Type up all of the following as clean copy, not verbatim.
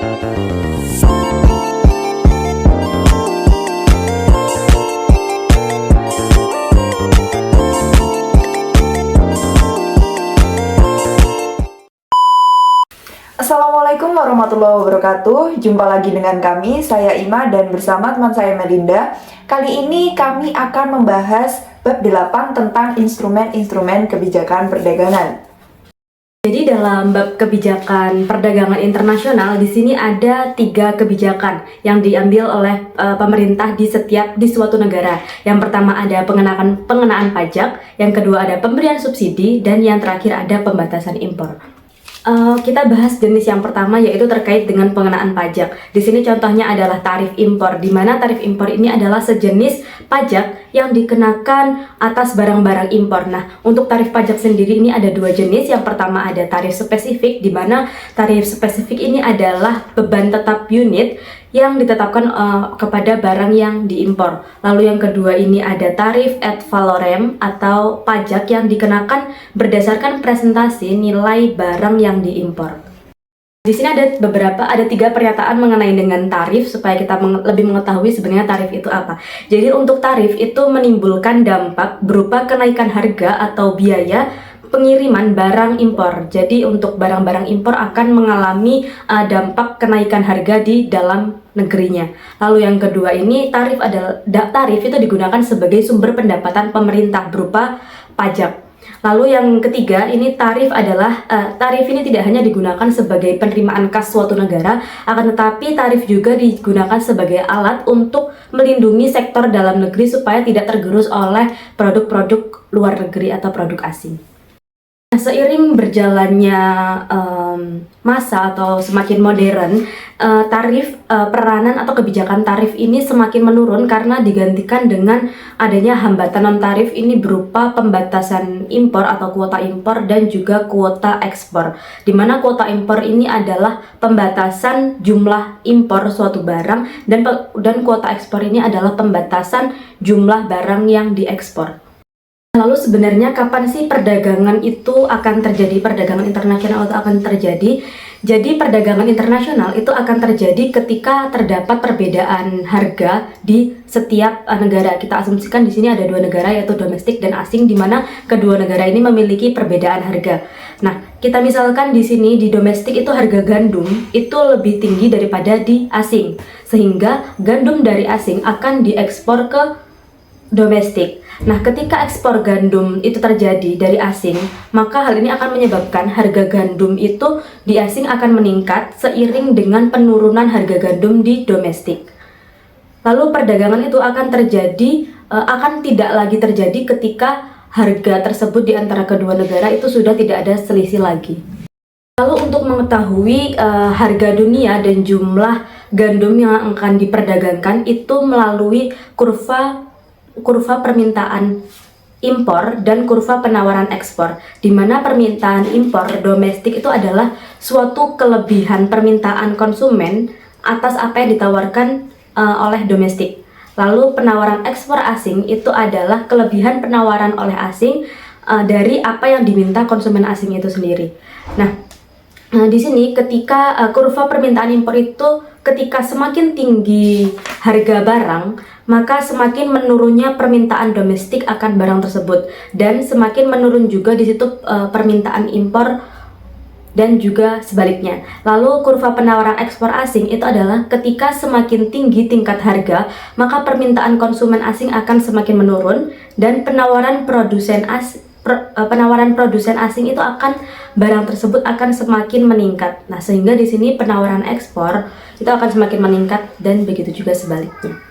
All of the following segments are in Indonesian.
Assalamualaikum warahmatullahi wabarakatuh. Jumpa lagi dengan kami, saya Ima dan bersama teman saya Melinda. Kali ini kami akan membahas bab 8 tentang instrumen-instrumen kebijakan perdagangan. Jadi dalam bab kebijakan perdagangan internasional di sini ada 3 kebijakan yang diambil oleh pemerintah di suatu negara. Yang pertama ada pengenaan pajak, yang kedua ada pemberian subsidi, dan yang terakhir ada pembatasan impor. Kita bahas jenis yang pertama, yaitu terkait dengan pengenaan pajak. Di sini contohnya adalah tarif impor, di mana tarif impor ini adalah sejenis pajak yang dikenakan atas barang-barang impor. Nah, untuk tarif pajak sendiri ini ada 2 jenis. Yang pertama ada tarif spesifik, di mana tarif spesifik ini adalah beban tetap unit yang ditetapkan kepada barang yang diimpor. Lalu yang kedua ini ada tarif ad valorem atau pajak yang dikenakan berdasarkan presentasi nilai barang yang diimpor. Di sini ada 3 pernyataan mengenai dengan tarif supaya kita lebih mengetahui sebenarnya tarif itu apa. Jadi untuk tarif itu menimbulkan dampak berupa kenaikan harga atau biaya pengiriman barang impor. Jadi untuk barang-barang impor akan mengalami dampak kenaikan harga di dalam negerinya. Lalu yang kedua ini tarif itu digunakan sebagai sumber pendapatan pemerintah berupa pajak. Lalu yang ketiga ini tarif ini tidak hanya digunakan sebagai penerimaan kas suatu negara, akan tetapi tarif juga digunakan sebagai alat untuk melindungi sektor dalam negeri supaya tidak tergerus oleh produk-produk luar negeri atau produk asing. Seiring berjalannya masa atau semakin modern, peranan atau kebijakan tarif ini semakin menurun karena digantikan dengan adanya hambatan non-tarif ini berupa pembatasan impor atau kuota impor dan juga kuota ekspor. Di mana kuota impor ini adalah pembatasan jumlah impor suatu barang dan kuota ekspor ini adalah pembatasan jumlah barang yang diekspor. Lalu sebenarnya kapan sih perdagangan internasional itu akan terjadi? Jadi perdagangan internasional itu akan terjadi ketika terdapat perbedaan harga di setiap negara. Kita asumsikan di sini ada 2 negara, yaitu domestik dan asing, di mana kedua negara ini memiliki perbedaan harga. Nah, kita misalkan di sini di domestik itu harga gandum itu lebih tinggi daripada di asing, sehingga gandum dari asing akan diekspor ke domestik. Nah, ketika ekspor gandum itu terjadi dari asing, maka hal ini akan menyebabkan harga gandum itu di asing akan meningkat seiring dengan penurunan harga gandum di domestik. Lalu perdagangan itu akan tidak lagi terjadi ketika harga tersebut di antara kedua negara itu sudah tidak ada selisih lagi. Lalu untuk mengetahui harga dunia dan jumlah gandum yang akan diperdagangkan itu melalui kurva permintaan impor dan kurva penawaran ekspor, di mana permintaan impor domestik itu adalah suatu kelebihan permintaan konsumen atas apa yang ditawarkan oleh domestik. Lalu penawaran ekspor asing itu adalah kelebihan penawaran oleh asing dari apa yang diminta konsumen asing itu sendiri. Nah, di sini ketika kurva permintaan impor itu ketika semakin tinggi harga barang, maka semakin menurunnya permintaan domestik akan barang tersebut, dan semakin menurun juga di situ permintaan impor dan juga sebaliknya. Lalu kurva penawaran ekspor asing itu adalah ketika semakin tinggi tingkat harga, maka permintaan konsumen asing akan semakin menurun dan penawaran produsen asing itu barang tersebut akan semakin meningkat. Nah, sehingga di sini penawaran ekspor itu akan semakin meningkat dan begitu juga sebaliknya.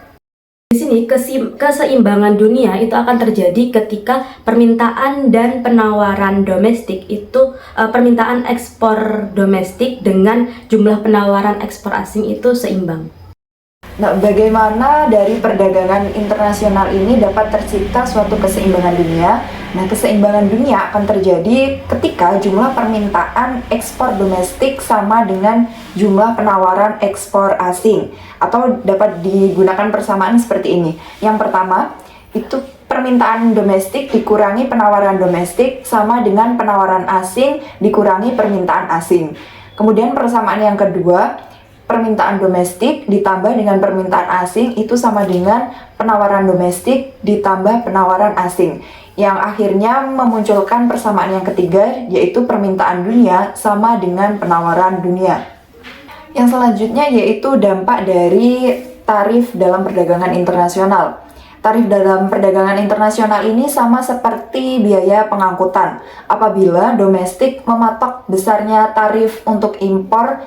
Di sini keseimbangan dunia itu akan terjadi ketika permintaan dan penawaran domestik itu permintaan ekspor domestik dengan jumlah penawaran ekspor asing itu seimbang. Nah, bagaimana dari perdagangan internasional ini dapat tercipta suatu keseimbangan dunia? Nah, keseimbangan dunia akan terjadi ketika jumlah permintaan ekspor domestik sama dengan jumlah penawaran ekspor asing, atau dapat digunakan persamaan seperti ini. Yang pertama, itu permintaan domestik dikurangi penawaran domestik sama dengan penawaran asing dikurangi permintaan asing. Kemudian persamaan yang kedua, permintaan domestik ditambah dengan permintaan asing itu sama dengan penawaran domestik ditambah penawaran asing, yang akhirnya memunculkan persamaan yang ketiga, yaitu permintaan dunia sama dengan penawaran dunia. Yang selanjutnya yaitu dampak dari tarif dalam perdagangan internasional. Tarif dalam perdagangan internasional ini sama seperti biaya pengangkutan. Apabila domestik mematok besarnya tarif untuk impor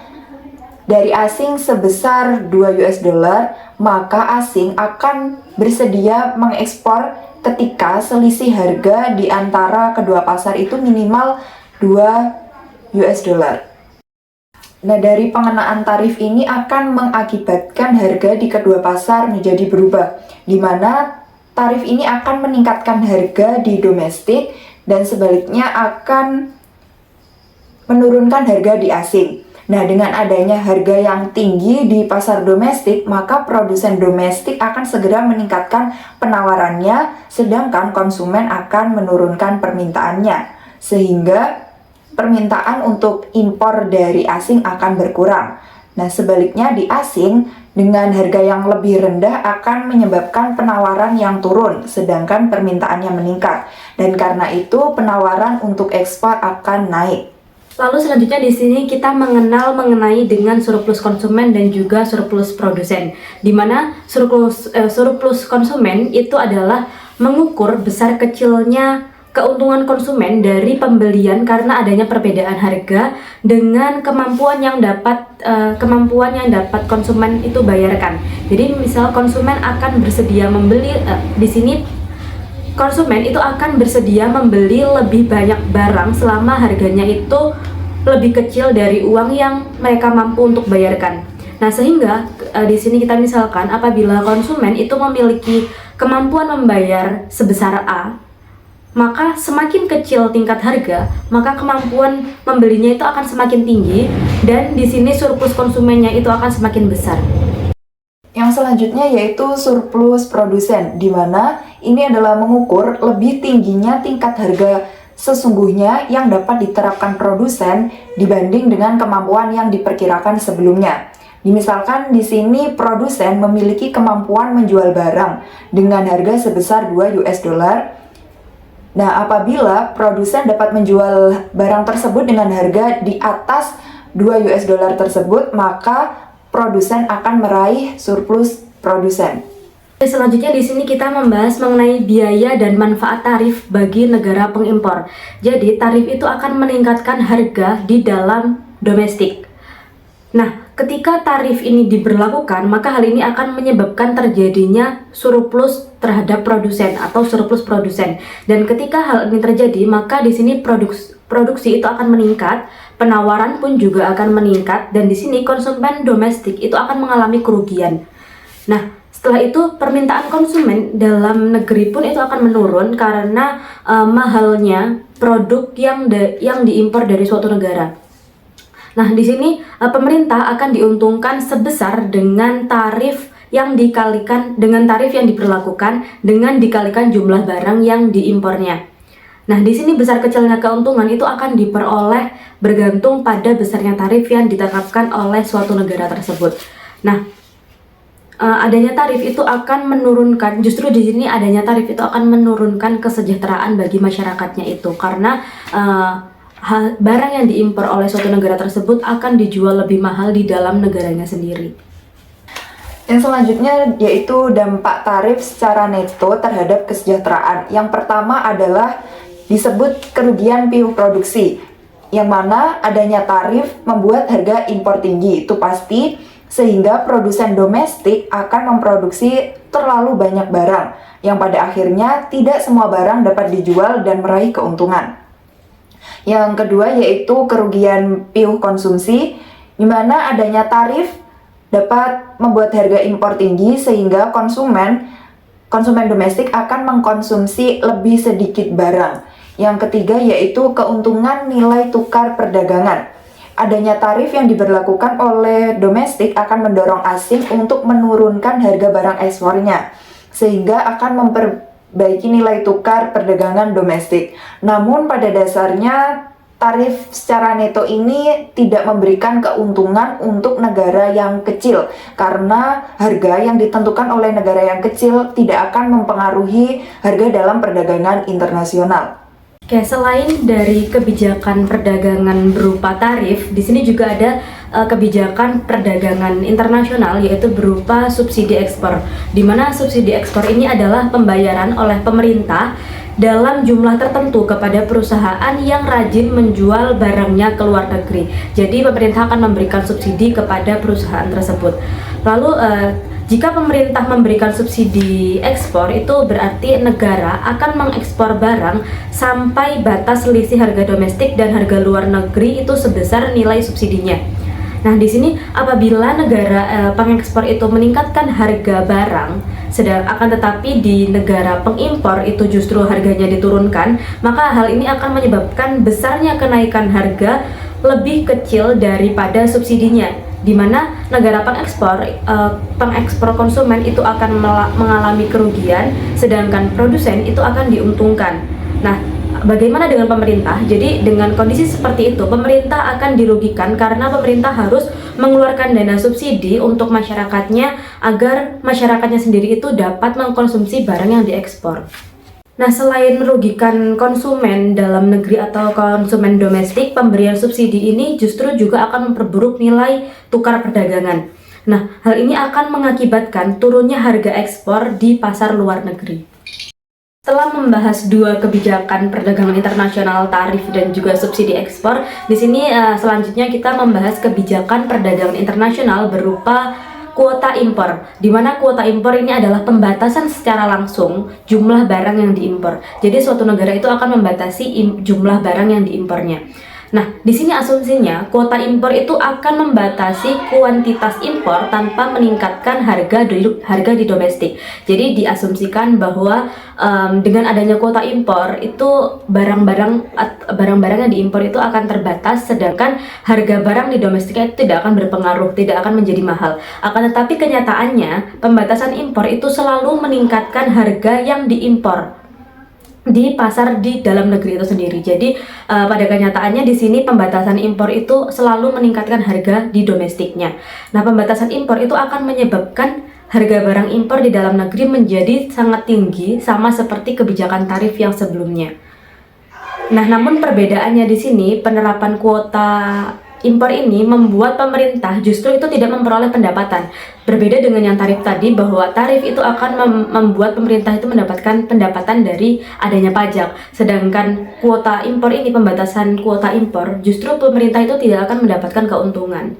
dari asing sebesar 2 US dollar, maka asing akan bersedia mengekspor ketika selisih harga di antara kedua pasar itu minimal 2 US dollar. Nah, dari pengenaan tarif ini akan mengakibatkan harga di kedua pasar menjadi berubah, di mana tarif ini akan meningkatkan harga di domestik dan sebaliknya akan menurunkan harga di asing. Nah, dengan adanya harga yang tinggi di pasar domestik, maka produsen domestik akan segera meningkatkan penawarannya, sedangkan konsumen akan menurunkan permintaannya, sehingga permintaan untuk impor dari asing akan berkurang. Nah, sebaliknya di asing, dengan harga yang lebih rendah akan menyebabkan penawaran yang turun, sedangkan permintaannya meningkat. Dan karena itu, penawaran untuk ekspor akan naik. Lalu selanjutnya di sini kita mengenal mengenai dengan surplus konsumen dan juga surplus produsen. Di mana surplus konsumen itu adalah mengukur besar kecilnya keuntungan konsumen dari pembelian karena adanya perbedaan harga dengan kemampuan yang dapat konsumen itu bayarkan. Jadi misal konsumen akan bersedia membeli di sini konsumen itu akan bersedia membeli lebih banyak barang selama harganya itu lebih kecil dari uang yang mereka mampu untuk bayarkan. Nah, sehingga di sini kita misalkan apabila konsumen itu memiliki kemampuan membayar sebesar A, maka semakin kecil tingkat harga, maka kemampuan membelinya itu akan semakin tinggi dan di sini surplus konsumennya itu akan semakin besar. Yang selanjutnya yaitu surplus produsen, di mana ini adalah mengukur lebih tingginya tingkat harga sesungguhnya yang dapat diterapkan produsen dibanding dengan kemampuan yang diperkirakan sebelumnya. Misalkan di sini produsen memiliki kemampuan menjual barang dengan harga sebesar 2 US dollar. Nah, apabila produsen dapat menjual barang tersebut dengan harga di atas 2 US dollar tersebut, maka produsen akan meraih surplus produsen. Selanjutnya di sini kita membahas mengenai biaya dan manfaat tarif bagi negara pengimpor. Jadi, tarif itu akan meningkatkan harga di dalam domestik. Nah, ketika tarif ini diberlakukan, maka hal ini akan menyebabkan terjadinya surplus terhadap produsen atau surplus produsen. Dan ketika hal ini terjadi, maka di sini produksi itu akan meningkat, penawaran pun juga akan meningkat, dan di sini konsumen domestik itu akan mengalami kerugian. Nah, setelah itu permintaan konsumen dalam negeri pun itu akan menurun karena mahalnya produk yang diimpor dari suatu negara. Nah, di sini pemerintah akan diuntungkan sebesar dengan tarif yang dikalikan dengan tarif yang diberlakukan dengan dikalikan jumlah barang yang diimpornya. Nah, di sini besar kecilnya keuntungan itu akan diperoleh bergantung pada besarnya tarif yang ditetapkan oleh suatu negara tersebut. Nah, adanya tarif itu akan menurunkan, justru di sini adanya tarif itu akan menurunkan kesejahteraan bagi masyarakatnya itu karena barang yang diimpor oleh suatu negara tersebut akan dijual lebih mahal di dalam negaranya sendiri. Yang selanjutnya yaitu dampak tarif secara neto terhadap kesejahteraan. Yang pertama adalah disebut kerugian piu produksi, yang mana adanya tarif membuat harga impor tinggi, itu pasti, sehingga produsen domestik akan memproduksi terlalu banyak barang, yang pada akhirnya tidak semua barang dapat dijual dan meraih keuntungan. Yang kedua yaitu kerugian piu konsumsi, di mana adanya tarif dapat membuat harga impor tinggi sehingga konsumen domestik akan mengkonsumsi lebih sedikit barang. Yang ketiga yaitu keuntungan nilai tukar perdagangan. Adanya tarif yang diberlakukan oleh domestik akan mendorong asing untuk menurunkan harga barang ekspornya, sehingga akan memperbaiki nilai tukar perdagangan domestik. Namun pada dasarnya tarif secara neto ini tidak memberikan keuntungan untuk negara yang kecil karena harga yang ditentukan oleh negara yang kecil tidak akan mempengaruhi harga dalam perdagangan internasional. Oke, selain dari kebijakan perdagangan berupa tarif, di sini juga ada kebijakan perdagangan internasional yaitu berupa subsidi ekspor. Di mana subsidi ekspor ini adalah pembayaran oleh pemerintah dalam jumlah tertentu kepada perusahaan yang rajin menjual barangnya ke luar negeri. Jadi pemerintah akan memberikan subsidi kepada perusahaan tersebut. Lalu jika pemerintah memberikan subsidi ekspor, itu berarti negara akan mengekspor barang sampai batas selisih harga domestik dan harga luar negeri itu sebesar nilai subsidinya. Nah, di sini apabila negara pengekspor itu meningkatkan harga barang, akan tetapi di negara pengimpor itu justru harganya diturunkan, maka hal ini akan menyebabkan besarnya kenaikan harga lebih kecil daripada subsidinya, di mana negara pengekspor konsumen itu akan mengalami kerugian, sedangkan produsen itu akan diuntungkan. Nah, bagaimana dengan pemerintah? Jadi dengan kondisi seperti itu, pemerintah akan dirugikan karena pemerintah harus mengeluarkan dana subsidi untuk masyarakatnya agar masyarakatnya sendiri itu dapat mengkonsumsi barang yang diekspor. Nah, selain merugikan konsumen dalam negeri atau konsumen domestik, pemberian subsidi ini justru juga akan memperburuk nilai tukar perdagangan. Nah, hal ini akan mengakibatkan turunnya harga ekspor di pasar luar negeri. Setelah membahas dua kebijakan perdagangan internasional, tarif dan juga subsidi ekspor, di sini selanjutnya kita membahas kebijakan perdagangan internasional berupa kuota impor, di mana kuota impor ini adalah pembatasan secara langsung jumlah barang yang diimpor. Jadi suatu negara itu akan membatasi jumlah barang yang diimpornya. Nah, di sini asumsinya kuota impor itu akan membatasi kuantitas impor tanpa meningkatkan harga di domestik. Jadi diasumsikan bahwa dengan adanya kuota impor itu barang-barang yang diimpor itu akan terbatas, sedangkan harga barang di domestiknya itu tidak akan berpengaruh, tidak akan menjadi mahal. Akan tetapi kenyataannya pembatasan impor itu selalu meningkatkan harga yang diimpor di pasar di dalam negeri itu sendiri. Jadi pada kenyataannya di sini pembatasan impor itu selalu meningkatkan harga di domestiknya. Nah, pembatasan impor itu akan menyebabkan harga barang impor di dalam negeri menjadi sangat tinggi, sama seperti kebijakan tarif yang sebelumnya. Nah, namun perbedaannya di sini penerapan kuota impor ini membuat pemerintah justru itu tidak memperoleh pendapatan. Berbeda dengan yang tarif tadi, bahwa tarif itu akan membuat pemerintah itu mendapatkan pendapatan dari adanya pajak. Sedangkan kuota impor ini, pembatasan kuota impor, justru pemerintah itu tidak akan mendapatkan keuntungan.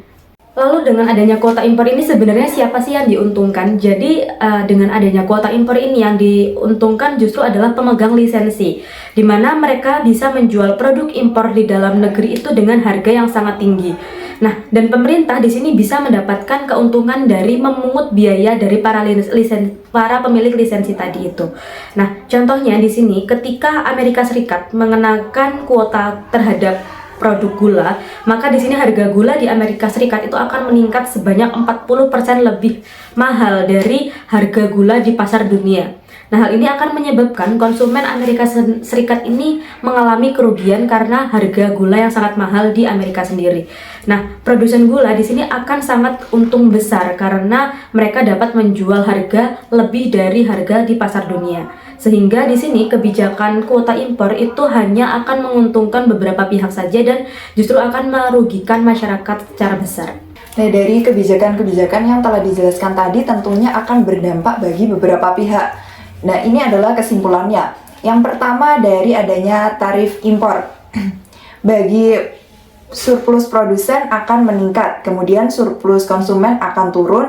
Lalu dengan adanya kuota impor ini sebenarnya siapa sih yang diuntungkan? Jadi dengan adanya kuota impor ini yang diuntungkan justru adalah pemegang lisensi, di mana mereka bisa menjual produk impor di dalam negeri itu dengan harga yang sangat tinggi. Nah, dan pemerintah di sini bisa mendapatkan keuntungan dari memungut biaya dari para pemilik lisensi tadi itu. Nah, contohnya di sini ketika Amerika Serikat mengenakan kuota terhadap produk gula, maka di sini harga gula di Amerika Serikat itu akan meningkat sebanyak 40% lebih mahal dari harga gula di pasar dunia. Nah, hal ini akan menyebabkan konsumen Amerika Serikat ini mengalami kerugian karena harga gula yang sangat mahal di Amerika sendiri. Nah, produsen gula di sini akan sangat untung besar karena mereka dapat menjual harga lebih dari harga di pasar dunia. Sehingga di sini kebijakan kuota impor itu hanya akan menguntungkan beberapa pihak saja dan justru akan merugikan masyarakat secara besar. Nah, dari kebijakan-kebijakan yang telah dijelaskan tadi tentunya akan berdampak bagi beberapa pihak. Nah, ini adalah kesimpulannya. Yang pertama, dari adanya tarif impor. Bagi surplus produsen akan meningkat, kemudian surplus konsumen akan turun,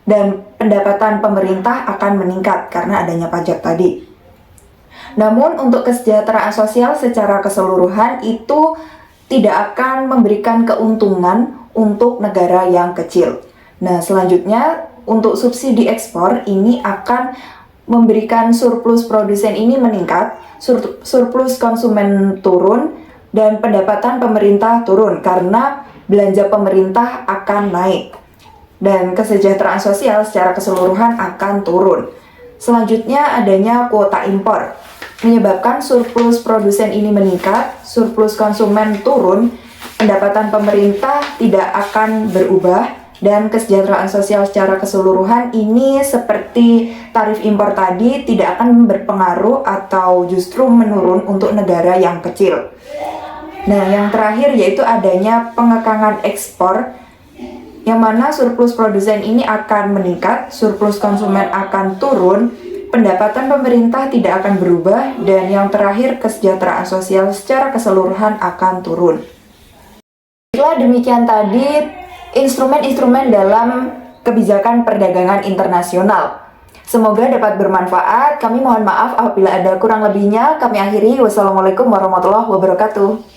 dan pendapatan pemerintah akan meningkat karena adanya pajak tadi. Namun untuk kesejahteraan sosial secara keseluruhan itu tidak akan memberikan keuntungan untuk negara yang kecil. Nah, selanjutnya untuk subsidi ekspor ini akan memberikan surplus produsen ini meningkat, surplus konsumen turun, dan pendapatan pemerintah turun karena belanja pemerintah akan naik. Dan kesejahteraan sosial secara keseluruhan akan turun. Selanjutnya adanya kuota impor. menyebabkan surplus produsen ini meningkat, surplus konsumen turun, pendapatan pemerintah tidak akan berubah, dan kesejahteraan sosial secara keseluruhan ini seperti tarif impor tadi tidak akan berpengaruh atau justru menurun untuk negara yang kecil. Nah, yang terakhir yaitu adanya pengekangan ekspor, yang mana surplus produsen ini akan meningkat, surplus konsumen akan turun, pendapatan pemerintah tidak akan berubah, dan yang terakhir kesejahteraan sosial secara keseluruhan akan turun. Setelah demikian tadi instrumen-instrumen dalam kebijakan perdagangan internasional. Semoga dapat bermanfaat. Kami mohon maaf apabila ada kurang lebihnya. Kami akhiri. Wassalamualaikum warahmatullahi wabarakatuh.